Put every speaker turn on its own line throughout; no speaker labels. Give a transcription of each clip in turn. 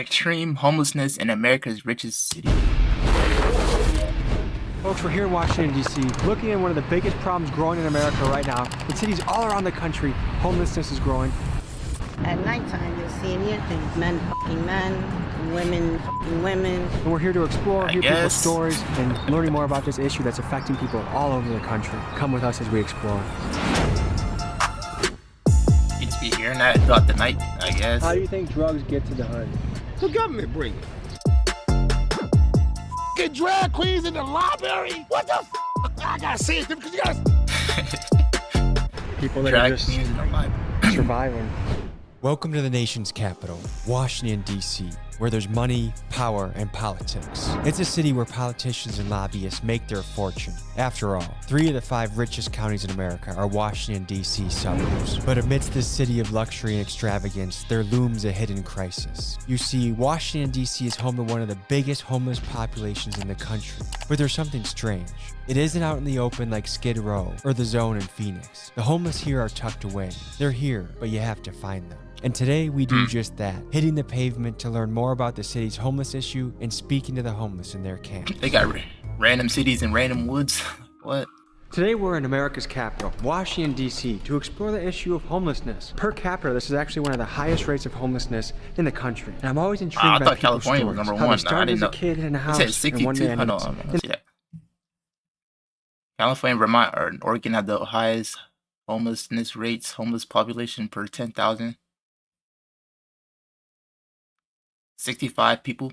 Extreme homelessness in America's richest city.
Folks, we're here in Washington, D.C., looking at one of the biggest problems growing in America right now. In cities all around the country, homelessness is growing.
At nighttime, you'll see anything. Men fucking men, women fucking women.
And we're here to explore, hear people's stories, and learning more about this issue that's affecting people all over the country. Come with us as we explore.
You just be hearing that throughout the night, I guess.
How do you think drugs get to the hood?
The government bring it. Get drag queens in the library? What the f? I gotta say it because you gotta...
People that
Drag
are just
queens in the library.
surviving.
Welcome to the nation's capital, Washington, D.C., where there's money, power, and politics. It's a city where politicians and lobbyists make their fortune. After all, 3 of the 5 richest counties in America are Washington, D.C. suburbs. But amidst this city of luxury and extravagance, there looms a hidden crisis. You see, Washington, D.C. is home to one of the biggest homeless populations in the country. But there's something strange. It isn't out in the open like Skid Row or the Zone in Phoenix. The homeless here are tucked away. They're here, but you have to find them. And today we do just that, hitting the pavement to learn more about the city's homeless issue and speaking to the homeless in their camp.
They got random cities and random woods. What?
Today we're in America's capital, Washington, D.C., to explore the issue of homelessness. Per capita, this is actually one of the highest rates of homelessness in the country. And I'm always intrigued by
I thought
people's
California was
stories,
number
how
one.
they started
I
as a
didn't know.
kid in a
It
house,
said
and
62.
one day
Hold
ended
on,
up
let's see that. California, Vermont, or Oregon have the highest homelessness rates, homeless population per 10,000. 65 people.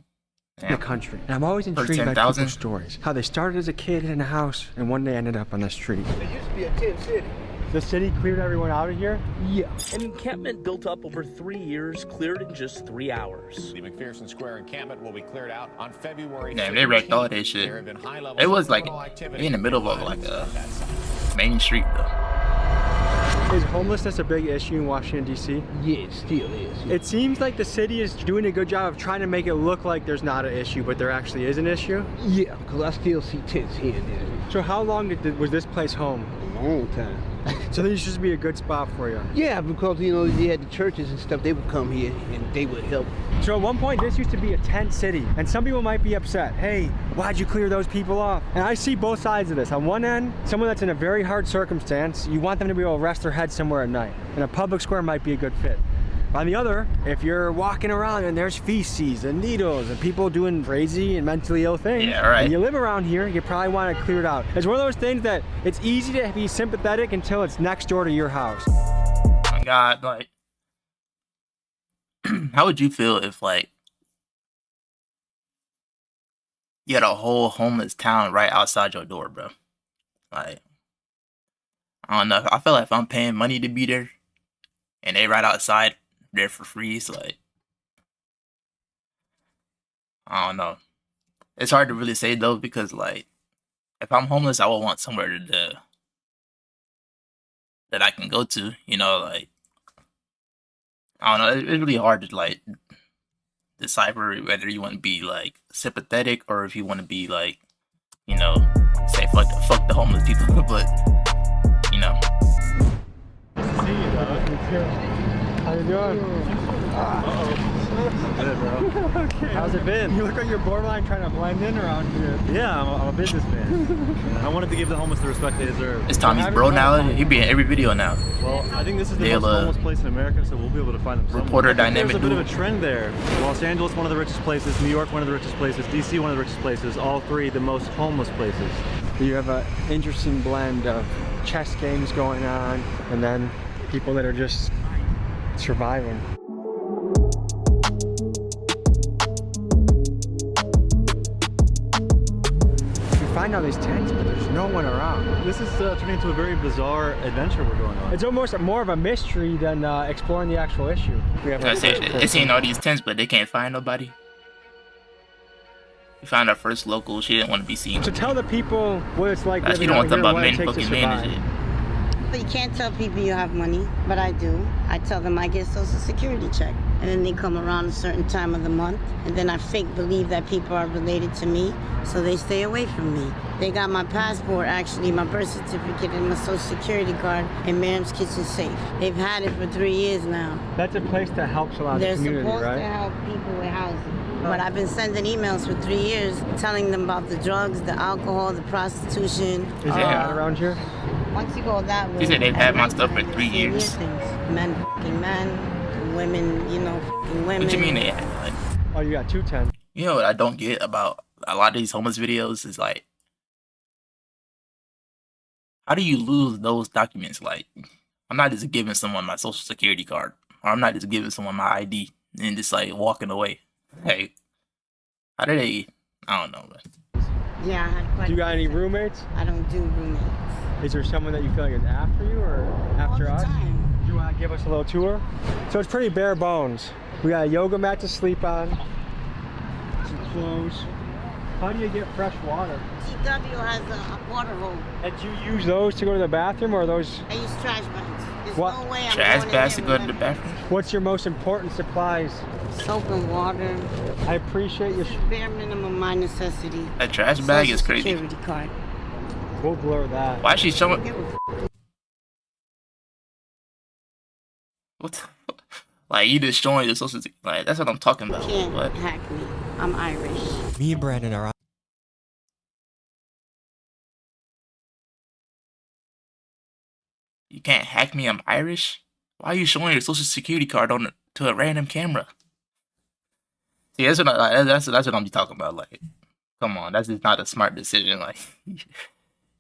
in the country. And I'm always intrigued by people's stories, how they started as a kid in a house and one day ended up on the street.
It used to be a tent city.
The city cleared everyone out of here?
Yeah.
An encampment built up over 3 years, cleared in just 3 hours.
The McPherson Square encampment will be cleared out on February 15th.
Damn, they wrecked all that shit. It was like in the middle of like a main street though.
Is homelessness a big issue in Washington, D.C.?
Yeah, it still is.
It seems like the city is doing a good job of trying to make it look like there's not an issue, but there actually is an issue.
Yeah, because I still see tents here and there.
So how long was this place home?
A long time.
So this used to be a good spot for you?
Yeah, because, you know, you had the churches and stuff, they would come here and they would help.
So at one point, this used to be a tent city, and some people might be upset. Hey, why'd you clear those people off? And I see both sides of this. On one end, someone that's in a very hard circumstance, you want them to be able to rest their head somewhere at night, and a public square might be a good fit. On the other, if you're walking around and there's feces and needles and people doing crazy and mentally ill things,
yeah, right.
And you live around here, you probably want to clear it out. It's one of those things that it's easy to be sympathetic until it's next door to your house.
Oh my God, like, how would you feel if like you had a whole homeless town right outside your door, bro? Like, I don't know. I feel like if I'm paying money to be there and they right outside there for free, it's like, I don't know. It's hard to really say though, because like, if I'm homeless, I would want somewhere that I can go to, you know, like, I don't know, it's really hard to like decipher whether you want to be like sympathetic or if you want to be like, you know, say fuck the homeless people, but you know.
See you, dog. How you doing?
Good, bro.
Okay.
How's it been?
You look like you're borderline trying to blend in around here.
Yeah, I'm a businessman. I wanted to give the homeless the respect they deserve.
It's Tommy's bro now. He be in every video now.
Well, I think this is the
They'll,
most homeless place in America, so we'll be able to find them somewhere.
Reporter
I think
dynamic
there's a bit of
dude.
a trend there. Los Angeles, one of the richest places. New York, one of the richest places. DC, one of the richest places. All 3 the most homeless places.
You have an interesting blend of chess games going on and then people that are just surviving. You find all these tents, but there's no one around.
This is turning into a very bizarre adventure we're going on.
It's almost more of a mystery than exploring the actual issue. We have
I say they seen all these tents, but they can't find nobody. We found our first local. She didn't want to be seen.
So tell the people what it's like
She
living
don't
out
want them
here,
about
what it
men
takes to
fucking men and
survive.
shit.
But you can't tell people you have money, but I do. I tell them I get Social Security check. and then they come around a certain time of the month, and then I fake believe that people are related to me, so they stay away from me. They got my passport, actually, my birth certificate, and my social security card in Miriam's Kitchen safe. They've had it for 3 years now.
That's a place that helps a lot of
They're
the community,
supposed
right?
to help people with housing. But I've been sending emails for 3 years telling them about the drugs, the alcohol, the prostitution.
Is it bad around here?
Once you go that way,
She said they've had my stuff for
you'll
3
see weird
years.
things. Men fucking men, women, you know, fucking women.
What you mean they had? Like,
Oh, you got 210.
you know what I don't get about a lot of these homeless videos is like, how do you lose those documents? Like, I'm not just giving someone my social security card, or I'm not just giving someone my ID and just like walking away. Hey, how do they? I don't know, man.
Yeah, I had quite
Do you
a
got
few
any
times.
roommates?
I don't do roommates.
Is there someone that you feel like is after you or after
All the
us?
time.
Do you want to give us a little tour? So it's pretty bare bones. We got a yoga mat to sleep on, some clothes. How do you get fresh water?
TW has a water hole.
And do you use those to go to the bathroom, or are those?
I use trash bags. There's
What?
no way I'm
Trash
going in
bags to
there
go to the
with
bathroom.
What's your most important supplies?
soap and water.
I appreciate your.
This is bare minimum my necessity.
A trash bag is
Social
crazy.
Security card.
We'll blur that.
Why is she showing?
Give a f-
What? Like you just showing your social security? Like that's what I'm talking about.
Can't
What?
hack me. I'm Irish.
Me and Brandon are
You can't hack me. I'm Irish. Why are you showing your social security card on to a random camera? See, that's what that's what I'm talking about. Like, come on, that's just not a smart decision. Like,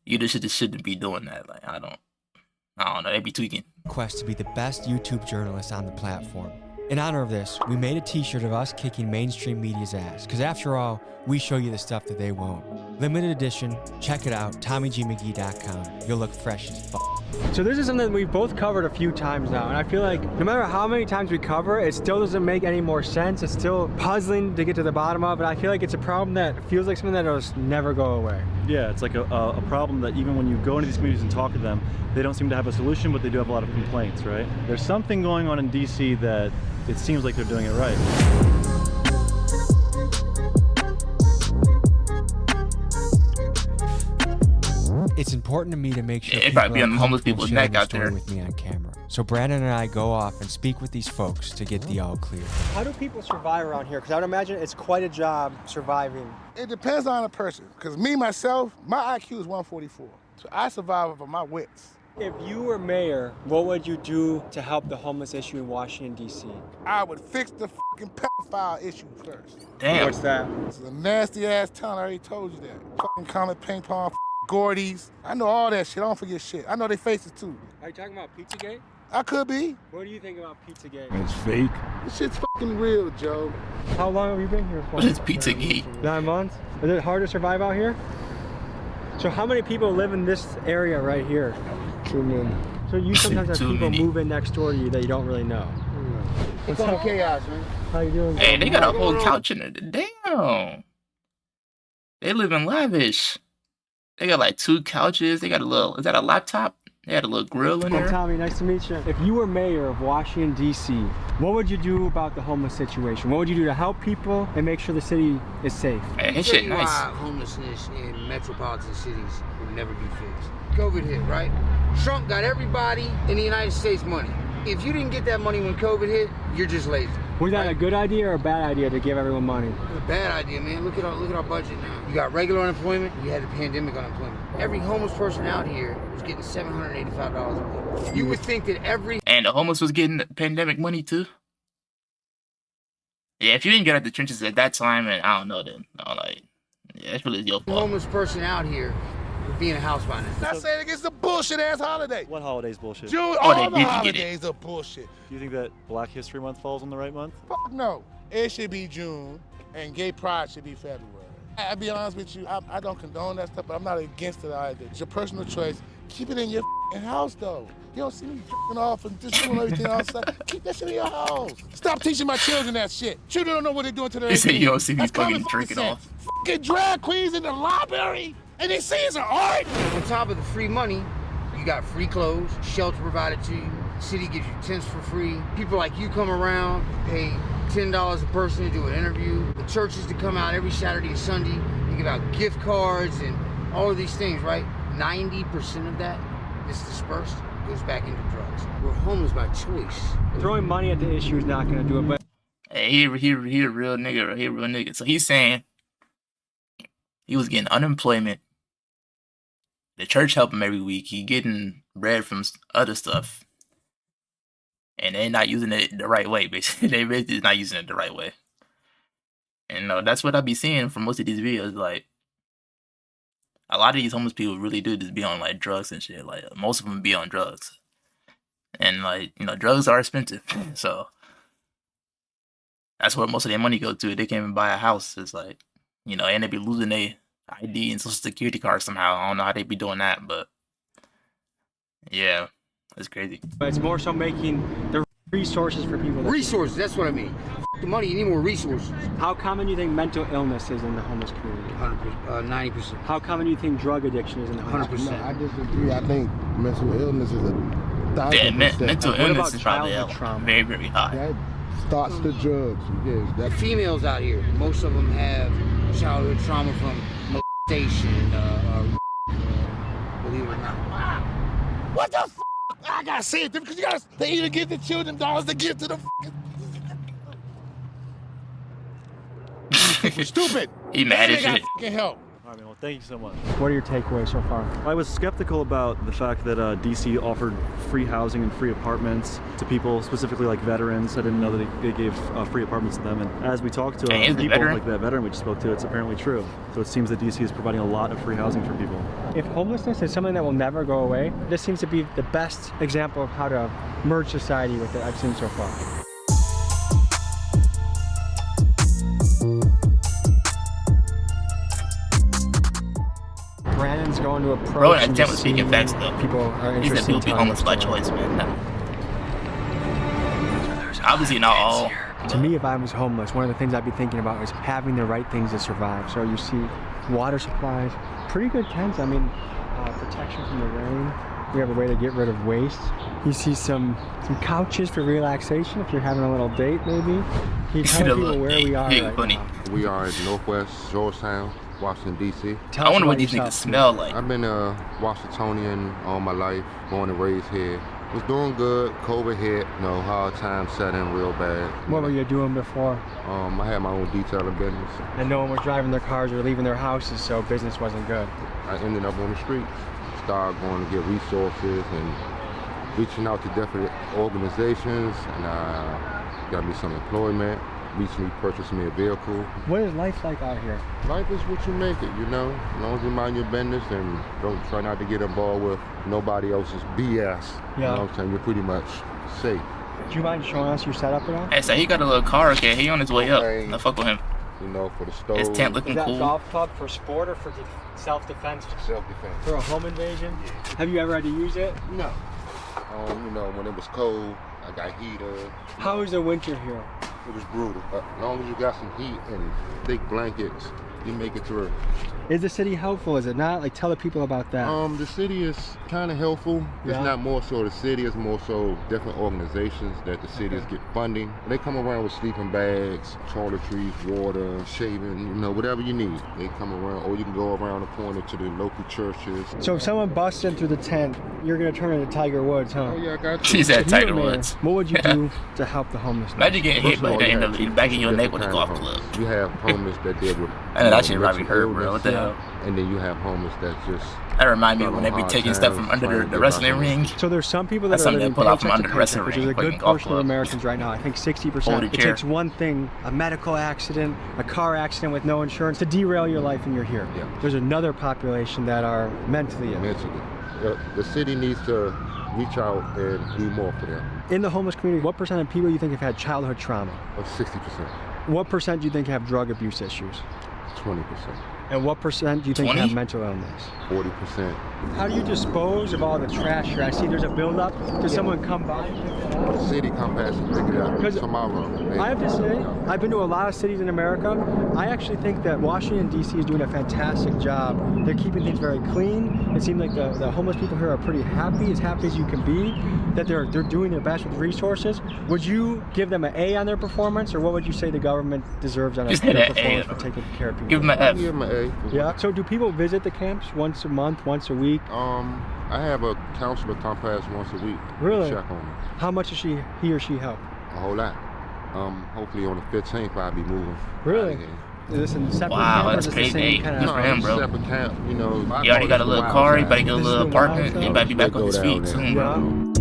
you just shouldn't be doing that. Like, I don't know. They be tweaking.
quest to be the best YouTube journalist on the platform. In honor of this, we made a t-shirt of us kicking mainstream media's ass, because after all, we show you the stuff that they won't. Limited edition, check it out, TommyGMcGee.com. You'll look fresh as fuck.
So this is something we've both covered a few times now, and I feel like no matter how many times we cover it, it still doesn't make any more sense. It's still puzzling to get to the bottom of it. I feel like it's a problem that feels like something that will just never go away.
Yeah, it's like a problem that even when you go into these communities and talk to them, they don't seem to have a solution, but they do have a lot of complaints, right? There's something going on in DC that it seems like they're doing it right.
It's important to me to make sure
Yeah, it
people
probably be
are
on the homeless
comfortable
people's
sharing
neck
their
out
story
there.
with me on camera. So Brandon and I go off and speak with these folks to get the all clear.
How do people survive around here? Because I would imagine it's quite a job surviving.
It depends on the person. Because me, myself, my IQ is 144. So I survive over my wits.
If you were mayor, what would you do to help the homeless issue in Washington, D.C.?
I would fix the fucking pedophile issue first.
Damn.
What's that?
It's a nasty ass town, I already told you that. Fucking Comet Ping Pong, Gordy's. I know all that shit, I don't forget shit. I know their faces too.
Are you talking about Pizzagate?
I could be.
What do you think about Pizzagate?
It's fake. This shit's fucking real, Joe.
How long have you been here for?
What is Pizzagate?
9 months? Is it hard to survive out here? So how many people live in this area right here?
Too many.
So you sometimes have
Too
people
many.
move in next door to you that you don't really know.
It's all chaos, man.
How you doing?
Hey, they got a whole couch in there. Damn. They live in lavish. They got like 2 couches. They got a little. Is that a laptop? They had a little grill in
Hey,
there.
Tommy, nice to meet you. If you were mayor of Washington, D.C., what would you do about the homeless situation? What would you do to help people and make sure the city is safe?
Hey, his
Tell
shit
you
nice.
why homelessness in metropolitan cities will never be fixed. COVID hit, right? Trump got everybody in the United States money. If you didn't get that money when COVID hit, you're just lazy.
Was that a good idea or a bad idea to give everyone money?
It's a bad idea, man. Look at our budget now. You got regular unemployment, you had the pandemic unemployment. Every homeless person out here was getting $785 a week. You would think that every
And the homeless was getting pandemic money too. Yeah, if you didn't get out the trenches at that time, and I don't know, then like, yeah, that's really your fault.
homeless person out here would be in a house by now.
Not saying against the bullshit ass holiday.
What holiday's bullshit?
June,
Oh, they
all the
did get it.
holidays are bullshit.
Do you think that Black History Month falls on the right month?
Fuck no. It should be June, and Gay Pride should be February. I'll be honest with you, I don't condone that stuff, but I'm not against it either. It's your personal choice. Keep it in your house, though. You don't see me f***ing off and just doing everything outside. Keep that shit in your house. Stop teaching my children that shit. Children don't know what they're doing to their
They say
kids.
you don't see me
That's
fucking
common
drinking
sense.
off.
Fucking drag queens in the library, and they say it's an art.
On top of the free money, you got free clothes, shelter provided to you, City gives you tents for free. People like you come around, pay $10 a person to do an interview. The churches to come out every Saturday and Sunday. They give out gift cards and all of these things, right? 90% of that is dispersed, goes back into drugs. We're homeless by choice.
Throwing money at the issue is not going to do it, but
Hey, he a real nigga. He a real nigga. So he's saying he was getting unemployment. The church help him every week. He getting bread from other stuff. And they're not using it the right way, basically. They basically not using it the right way. And that's what I be seeing from most of these videos. Like, a lot of these homeless people really do just be on, like, drugs and shit. Like, most of them be on drugs. And, like, drugs are expensive. So, that's where most of their money go to. They can't even buy a house. It's like, and they be losing their ID and social security card somehow. I don't know how they be doing that, but yeah, it's crazy.
it's more so making the resources for people.
Resources, that's what I mean. F the money, you need more resources.
How common do you think mental illness is in the homeless community?
90%.
How common do you think drug addiction is in the homeless
100%.
community?
I disagree. I think mental illness is a 1,000%.
Yeah, mental
What
illness
about
is probably
childhood trauma?
very, very high.
That starts the drugs. Yeah,
The
that's
females out here, most of them have childhood trauma from molestation, believe it or not.
what the f? I gotta say it because they either give the children dollars to give to the f***ing stupid.
He mad as
They got
shit.
f***ing help.
All right, man, well, thank you so much.
What are your takeaways so far?
I was skeptical about the fact that DC offered free housing and free apartments to people, specifically like veterans. I didn't know that they gave free apartments to them. And as we talked to
Hey, he's a
people
veteran?
like that veteran we just spoke to, it's apparently true. So it seems that DC is providing a lot of free housing for people.
If homelessness is something that will never go away, this seems to be the best example of how to merge society with it I've seen so far. Brandon's going to approach.
Bro, I
and
can't
just
speak in
see
facts though.
People are
He said
interested
people
in
be
telling
homeless
their
by
story.
choice, man. Obviously not all.
To me, if I was homeless, one of the things I'd be thinking about is having the right things to survive. So you see water supplies, pretty good tents. I mean, protection from the rain. We have a way to get rid of waste. You see some couches for relaxation if you're having a little date, maybe. Can you tell people where we are right
funny.
now?
We are in Northwest Georgetown, Washington, D.C.
Tell
I
us
wonder what
about
these
yourself.
niggas smell like.
I've been a Washingtonian all my life, born and raised here. Was doing good, COVID hit, hard times set in real bad.
What were you doing before?
I had my own detailing business.
And no one was driving their cars or leaving their houses, so business wasn't good.
I ended up on the streets. Started going to get resources and reaching out to different organizations, and got me some employment. Recently purchased me a vehicle.
What is life like out here?
Life is what you make it, As long as you mind your business and don't try not to get involved with nobody else's BS. You know what I'm saying? You're pretty much safe.
Do you mind showing us your setup at all?
Hey, so he got a little car, okay? He on his way up.
Okay.
I fuck with him.
For the stove.
His tent looking
Is that
cool.
golf club for sport or for self-defense?
Self-defense.
For a home invasion? Have you ever had to use it?
No. When it was cold, I got heater.
How is the winter here?
It was brutal. As long as you got some heat and thick blankets, you make it through.
Is the city helpful? Is it not? Like, tell the people about that.
The city is kind of helpful. It's
Yeah.
not more so the city, it's more so different organizations that the cities get funding. They come around with sleeping bags, toiletries, water, shaving, whatever you need. They come around, or you can go around the corner to the local churches.
So if someone busts in through the tent, you're going to turn into Tiger Woods, huh?
Oh yeah, I got you.
She said
If you were
Tiger
mayor,
Woods.
What would you do to help the homeless?
Imagine getting hit
First of
by
all,
the
you
end
have
of
two
the back of your neck with
different
a golf
kinds of
club.
homeless. You have homeless that deal with
I know that shit probably
mental
hurt, bro.
illness,
What the hell?
and then you have homeless that just
That remind me
Got
when
on
they be
hard
taking stuff from
times,
under
trying to
the
get
wrestling
back on
ring.
So there's some people that
That's
are
something
living
they pull out from
paycheck
under
to
the wrestling
paycheck, which is a
ring,
good
fucking golf
portion of
club.
Americans right now. I think 60%.
Hold your
It
chair.
takes one thing, a medical accident, a car accident with no insurance, to derail your life and you're here.
Yeah.
There's another population that are mentally ill.
mentally. The city needs to reach out and do more for them.
In the homeless community, what percent of people you think have had childhood trauma?
60%,
What percent do you think have drug abuse issues?
20%,
And what percent do you think
20?
have mental illness?
40%.
How do you dispose of all the trash here? I see there's a buildup. Does someone come by and pick that up?
The city come past and pick it up
'Cause
tomorrow.
I have to say, I've been to a lot of cities in America. I actually think that Washington, D.C. is doing a fantastic job. They're keeping things very clean. It seems like the homeless people here are pretty happy as you can be. that they're doing their best with resources. Would you give them an A on their performance, or what would you say the government deserves on
Just
their
hit an
performance
A.
for taking care of people?
Give them an F.
Give them an A.
Yeah. So do people visit the camps once a month, once a week?
I have a counselor come past once a week.
Really?
Check on me.
How much does he or she help?
A whole lot. Hopefully on the 15th I'll be moving.
Really? Is this in separate
Wow,
camp, or
that's
is this the
crazy.
same kind
Good
of?
for him, bro.
Separate camp, you know.
He already got a little car, he better get a little
This is
apartment,
wild
he better be back on his feet soon, bro.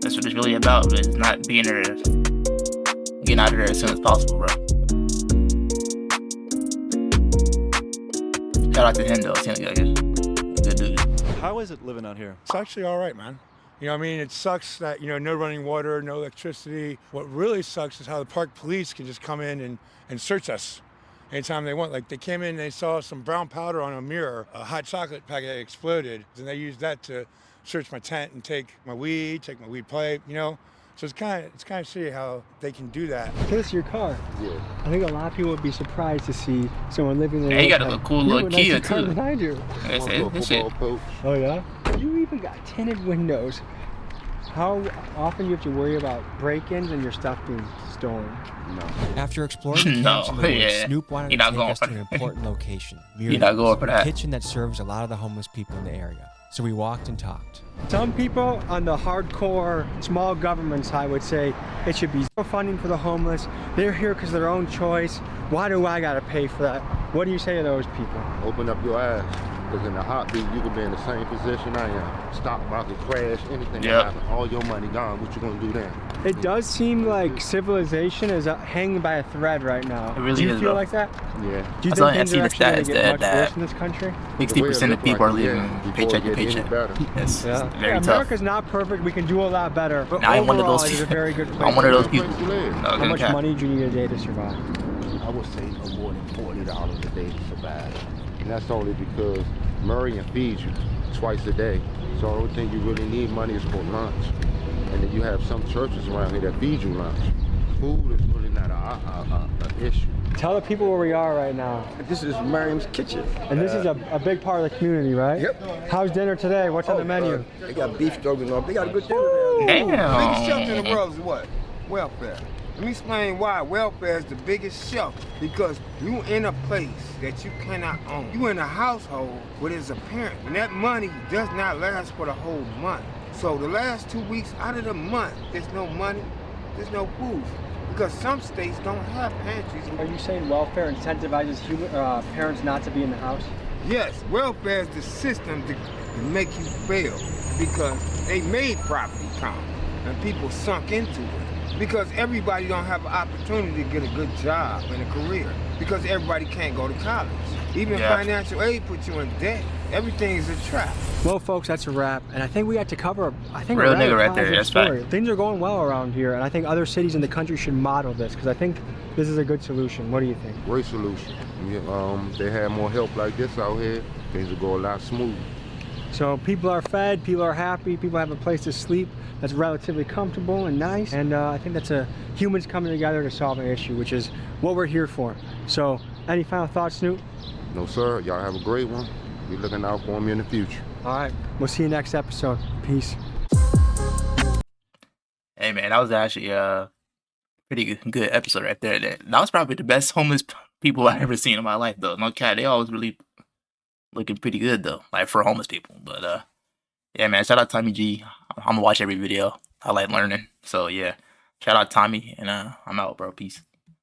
That's what it's really about, it's not being there, getting out of there as soon as possible, bro. Shout out to him though, seems like a good dude.
How is it living out here?
It's actually all right, man. You know what I mean? It sucks that, you know, no running water, no electricity. What really sucks is how the park police can just come in and search us anytime they want. Like, they came in, they saw some brown powder on a mirror, a hot chocolate packet that exploded, and they used that to search my tent and take my weed pipe, you know? So it's kind of shitty how they can do that.
This is your car.
Yeah.
I think a lot of people would be surprised to see someone living there.
And he got a cool little Kia too.
Behind you.
That's it. This shit.
Oh yeah? You even got tinted windows. How often do you have to worry about break-ins and your stuff being stolen?
No.
After exploring the
No,
camps in the woods,
yeah.
Snoop wanted
You're
to
not
take
going
us
for
to an
that.
important location.
You're not going for that.
A kitchen that serves a lot of the homeless people in the area. So we walked and talked.
Some people on the hardcore small government side would say it should be zero funding for the homeless. They're here because of their own choice. Why do I gotta pay for that? What do you say to those people?
Open up your eyes. Because in a heartbeat, you could be in the same position I am. Stock market crash, anything can happen. All your money gone. What you gonna do then?
It does seem like civilization is hanging by a thread right now.
It really
do you
is,
feel
bro.
like that?
Yeah.
Do you
I saw-
think
I
things
see
are
the
actually going
stats
to get much
that-
worse in this country?
60% of people are living paycheck to paycheck. It's very tough.
America's not perfect. We can do a lot better. But
Now I'm one of
overall,
those
it is a
people.
very good place.
I'm one of those people.
How much money do you need a day to survive?
I would say no more than $40 a day to survive. And that's only because Marion feeds you twice a day. So the only thing you really need money is for lunch. And then you have some churches around here that feed you lunch. Food is really not an issue.
Tell the people where we are right now.
This is Miriam's kitchen.
And this is a big part of the community, right?
Yep.
How's dinner today? What's on the menu?
They got beef stroganoff. They got a good dinner there.
Damn.
The biggest shelter in the world is what? Welfare. Let me explain why welfare is the biggest shelter. Because you in a place that you cannot own. You in a household where there's a parent. And that money does not last for the whole month. So the last 2 weeks out of the month, there's no money, there's no food. Because some states don't have pantries.
Are you saying welfare incentivizes parents not to be in the house?
Yes, welfare is the system to make you fail because they made property count and people sunk into it. Because everybody don't have an opportunity to get a good job and a career. Because everybody can't go to college. Even financial aid puts you in debt. Everything is a trap.
Well, folks, that's a wrap. And I think we had to cover, a
Real
rather
nigga right there,
positive
that's
story.
fact.
Things are going well around here, and I think other cities in the country should model this, because I think this is a good solution. What do you think?
Great solution. Yeah, they had more help like this out here, things would go a lot smoother.
So people are fed, people are happy, people have a place to sleep that's relatively comfortable and nice. And I think that's humans coming together to solve an issue, which is what we're here for. So any final thoughts, Snoop?
No, sir. Y'all have a great one. Be looking out for me in the future.
All right. We'll see you next episode. Peace.
Hey, man, that was actually a pretty good episode right there. That was probably the best homeless people I've ever seen in my life, though. No cat, they always really looking pretty good, though, like for homeless people. But yeah, man, shout out Tommy G. I'm gonna watch every video. I like learning. So yeah, shout out Tommy, and I'm out, bro. Peace.